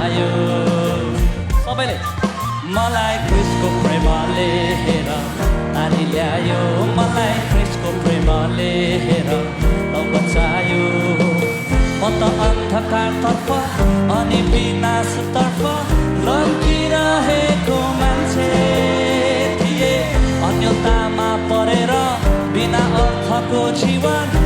ल्यायो सबैले मलाई क्रिसको प्रेमले हेर नानी ल्यायो मलाई क्रिसको प्रेमले हेर लौ बचायो म त अन्धकारतर्फ अनि विनाशतर्फ लम्किरहेको मान्छे थिए अन्यतामा परेर बिना अर्थको जीवन